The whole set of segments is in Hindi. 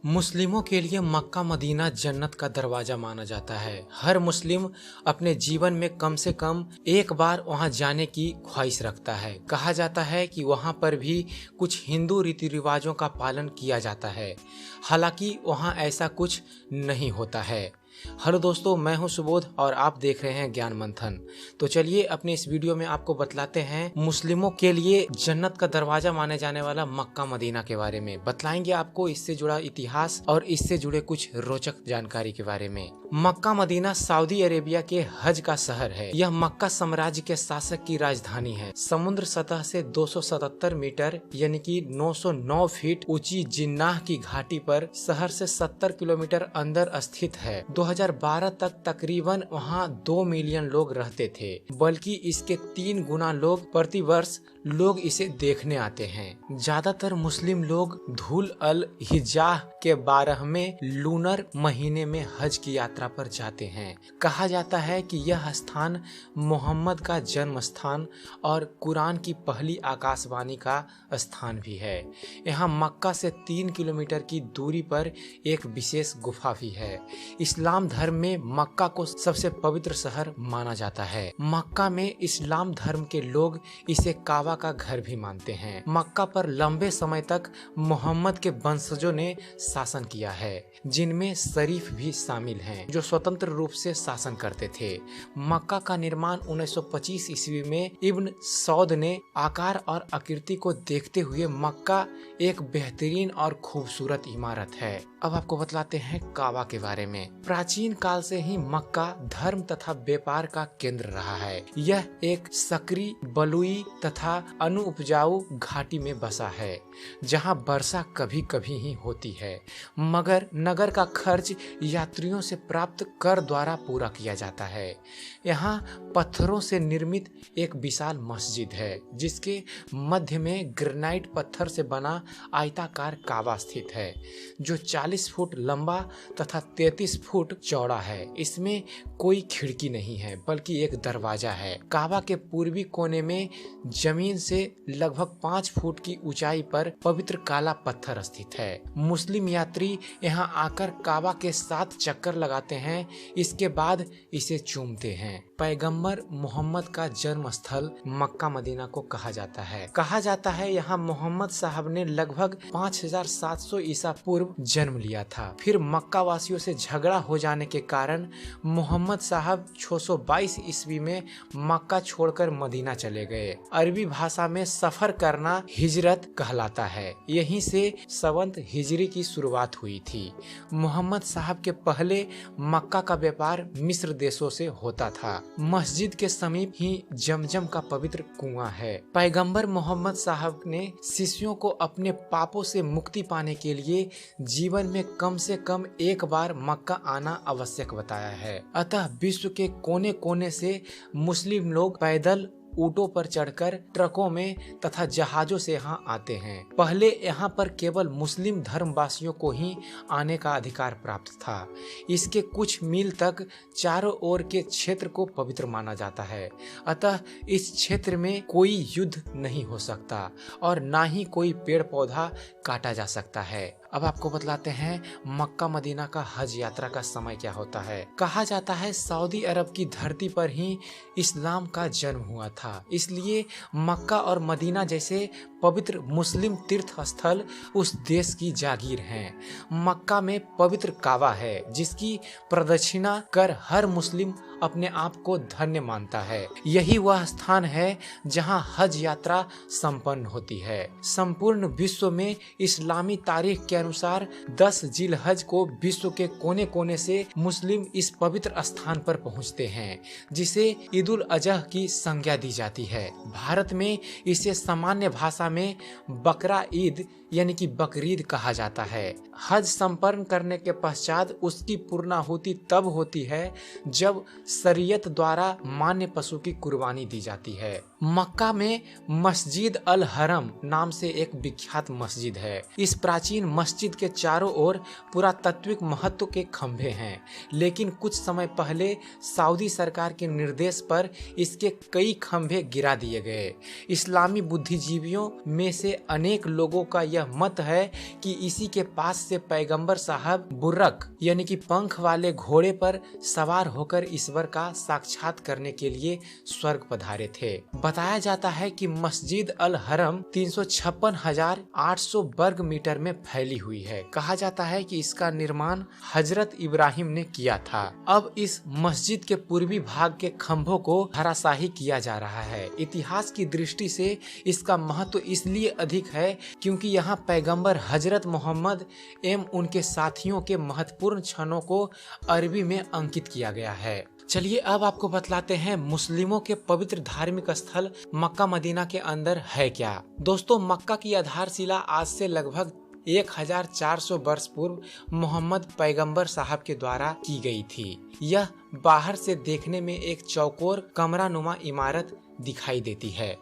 मुस्लिमों के लिए मक्का मदीना जन्नत का दरवाजा माना जाता है। हर मुस्लिम अपने जीवन में कम से कम एक बार वहां जाने की ख्वाहिश रखता है। कहा जाता है कि वहां पर भी कुछ हिंदू रीति रिवाजों का पालन किया जाता है, हालांकि वहां ऐसा कुछ नहीं होता है। हेलो दोस्तों, मैं हूं सुबोध और आप देख रहे हैं ज्ञान मंथन। तो चलिए अपने इस वीडियो में आपको बतलाते हैं मुस्लिमों के लिए जन्नत का दरवाजा माने जाने वाला मक्का मदीना के बारे में। बतलाएंगे आपको इससे जुड़ा इतिहास और इससे जुड़े कुछ रोचक जानकारी के बारे में। मक्का मदीना सऊदी अरेबिया के हज का शहर है। यह मक्का साम्राज्य के शासक की राजधानी है। समुद्र सतह से 277 मीटर यानी कि 909 फीट ऊंची जिन्नाह की घाटी पर शहर से 70 किलोमीटर अंदर स्थित है। 2012 तक तकरीबन वहां 2 मिलियन लोग रहते थे, बल्कि इसके 3 गुना लोग प्रतिवर्ष लोग इसे देखने आते हैं। ज्यादातर मुस्लिम लोग धुल अल हिज्जाह के 12वें लूनर महीने में हज की यात्रा पर जाते हैं। कहा जाता है कि यह स्थान मोहम्मद का जन्म स्थान और कुरान की पहली आकाशवाणी का स्थान भी है। यहाँ मक्का से 3 किलोमीटर की दूरी पर एक विशेष गुफा भी है। इस्लाम धर्म में मक्का को सबसे पवित्र शहर माना जाता है। मक्का में इस्लाम धर्म के लोग इसे काबा का घर भी मानते हैं। मक्का पर लंबे समय तक मोहम्मद के वंशजों ने शासन किया है, जिनमें शरीफ भी शामिल हैं, जो स्वतंत्र रूप से शासन करते थे। मक्का का निर्माण 1925 ईस्वी में इब्न सौद ने आकार और आकृति को देखते हुए मक्का एक बेहतरीन और खूबसूरत इमारत है। अब आपको बतलाते हैं काबा के बारे में। प्राचीन काल से ही मक्का धर्म तथा व्यापार का केंद्र रहा है। यह एक सक्रिय बलुई तथा अनुपजाऊ घाटी में बसा है, जहां वर्षा कभी कभी ही होती है, मगर नगर का खर्च यात्रियों से प्राप्त कर द्वारा पूरा किया जाता है। यहाँ पत्थरों से निर्मित एक विशाल मस्जिद है, जिसके मध्य में ग्रेनाइट पत्थर से बना आयताकार काबा स्थित है, जो 40 फुट लंबा तथा 33 फुट चौड़ा है। इसमें कोई खिड़की नहीं है, बल्कि एक दरवाजा है। काबा के पूर्वी कोने में जमीन से लगभग 5 फुट की ऊंचाई पर पवित्र काला पत्थर स्थित है। मुस्लिम यात्री यहाँ आकर काबा के 7 चक्कर लगाते हैं, इसके बाद इसे चूमते हैं। पैगंबर मोहम्मद का जन्म स्थल मक्का मदीना को कहा जाता है। कहा जाता है यहाँ मोहम्मद साहब ने लगभग 5700 ईसा पूर्व जन्म लिया था। फिर मक्का वासियों से झगड़ा हो जाने के कारण मोहम्मद साहब 622 ईस्वी में मक्का छोड़कर मदीना चले गए। अरबी भाषा में सफर करना हिजरत कहलाता है। यहीं से संवत हिजरी की शुरुआत हुई थी। मोहम्मद साहब के पहले मक्का का व्यापार मिस्र देशों से होता था। मस्जिद के समीप ही जमजम का पवित्र कुआं है। पैगंबर मोहम्मद साहब ने शिष्यों को अपने पापों से मुक्ति पाने के लिए जीवन में कम से कम एक बार मक्का आना आवश्यक बताया है। अतः विश्व के कोने कोने से मुस्लिम लोग पैदल, ऊँटों पर चढ़कर, ट्रकों में तथा जहाजों से यहाँ आते हैं। पहले यहाँ पर केवल मुस्लिम धर्मवासियों को ही आने का अधिकार प्राप्त था। इसके कुछ मील तक चारों ओर के क्षेत्र को पवित्र माना जाता है। अतः इस क्षेत्र में कोई युद्ध नहीं हो सकता और ना ही कोई पेड़ पौधा काटा जा सकता है। अब आपको बतलाते हैं मक्का मदीना का हज यात्रा का समय क्या होता है। कहा जाता है सऊदी अरब की धरती पर ही इस्लाम का जन्म हुआ था, इसलिए मक्का और मदीना जैसे पवित्र मुस्लिम तीर्थ स्थल उस देश की जागीर हैं। मक्का में पवित्र काबा है, जिसकी प्रदक्षिणा कर हर मुस्लिम अपने आप को धन्य मानता है। यही वह स्थान है जहां हज यात्रा संपन्न होती है। संपूर्ण विश्व में इस्लामी तारीख के अनुसार 10 जिलहज को विश्व के कोने कोने से मुस्लिम इस पवित्र स्थान पर पहुंचते हैं, जिसे ईद उल अजहा की संज्ञा दी जाती है। भारत में इसे सामान्य भाषा में बकरा ईद यानी कि बकरीद कहा जाता है। हज संपन्न करने के पश्चात उसकी पूर्णाहुति तब होती है जब शरीयत द्वारा मान्य पशु की कुर्बानी दी जाती है। मक्का में मस्जिद अल हरम नाम से एक विख्यात मस्जिद है। इस प्राचीन मस्जिद के चारों ओर पुरातात्विक महत्व के खंभे हैं, लेकिन कुछ समय पहले सऊदी सरकार के निर्देश पर इसके कई खंभे गिरा दिए गए। इस्लामी बुद्धिजीवियों में से अनेक लोगों का यह यह मत है कि इसी के पास से पैगंबर साहब बुर्रक यानी कि पंख वाले घोड़े पर सवार होकर ईश्वर का साक्षात करने के लिए स्वर्ग पधारे थे। बताया जाता है कि मस्जिद अल हरम 356,800 वर्ग मीटर में फैली हुई है। कहा जाता है कि इसका निर्माण हजरत इब्राहिम ने किया था। अब इस मस्जिद के पूर्वी भाग के खंभों को धराशाही किया जा रहा है। इतिहास की दृष्टि से इसका महत्व इसलिए अधिक है क्योंकि यहाँ पैगंबर हजरत मोहम्मद एवं उनके साथियों के महत्वपूर्ण क्षणों को अरबी में अंकित किया गया है। चलिए अब आपको बतलाते हैं मुस्लिमों के पवित्र धार्मिक स्थल मक्का मदीना के अंदर है क्या। दोस्तों, मक्का की आधारशिला आज से लगभग 1400 वर्ष पूर्व मोहम्मद पैगंबर साहब के द्वारा की गई थी। यह बाहर से देखने में एक चौकोर कमरानुमा इमारत दिखाई देती है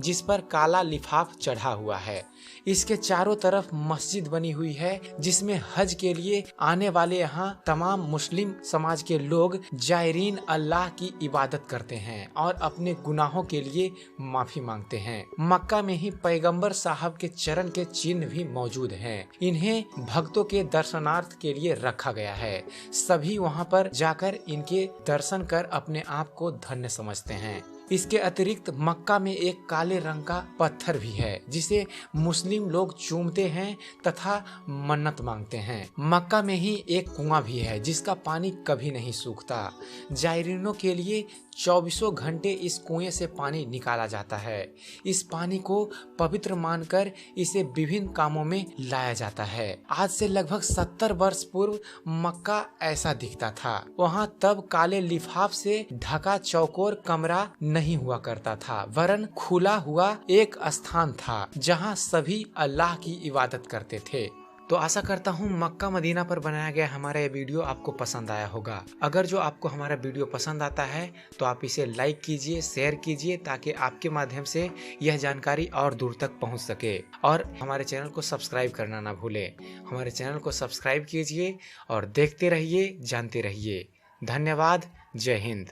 जिस पर काला लिफाफ चढ़ा हुआ है। इसके चारों तरफ मस्जिद बनी हुई है जिसमें हज के लिए आने वाले यहाँ तमाम मुस्लिम समाज के लोग जायरीन अल्लाह की इबादत करते हैं और अपने गुनाहों के लिए माफी मांगते हैं। मक्का में ही पैगंबर साहब के चरण के चिन्ह भी मौजूद हैं। इन्हें भक्तों के दर्शनार्थ के लिए रखा गया है। सभी वहाँ पर जाकर इनके दर्शन कर अपने आप को धन्य समझते हैं। इसके अतिरिक्त मक्का में एक काले रंग का पत्थर भी है जिसे मुस्लिम लोग चूमते हैं तथा मन्नत मांगते हैं। मक्का में ही एक कुआं भी है जिसका पानी कभी नहीं सूखता। जायरीनों के लिए 24 घंटे इस कुएं से पानी निकाला जाता है। इस पानी को पवित्र मानकर इसे विभिन्न कामों में लाया जाता है। आज से लगभग 70 वर्ष पूर्व मक्का ऐसा दिखता था। वहाँ तब काले लिफाफ से ढका चौकोर कमरा नहीं हुआ करता था, वरन खुला हुआ एक स्थान था जहाँ सभी अल्लाह की इबादत करते थे। तो आशा करता हूँ मक्का मदीना पर बनाया गया हमारा ये वीडियो आपको पसंद आया होगा। अगर जो आपको हमारा वीडियो पसंद आता है तो आप इसे लाइक कीजिए, शेयर कीजिए ताकि आपके माध्यम से यह जानकारी और दूर तक पहुँच सके। और हमारे चैनल को सब्सक्राइब करना ना भूलें। हमारे चैनल को सब्सक्राइब कीजिए और देखते रहिए, जानते रहिए। धन्यवाद। जय हिंद।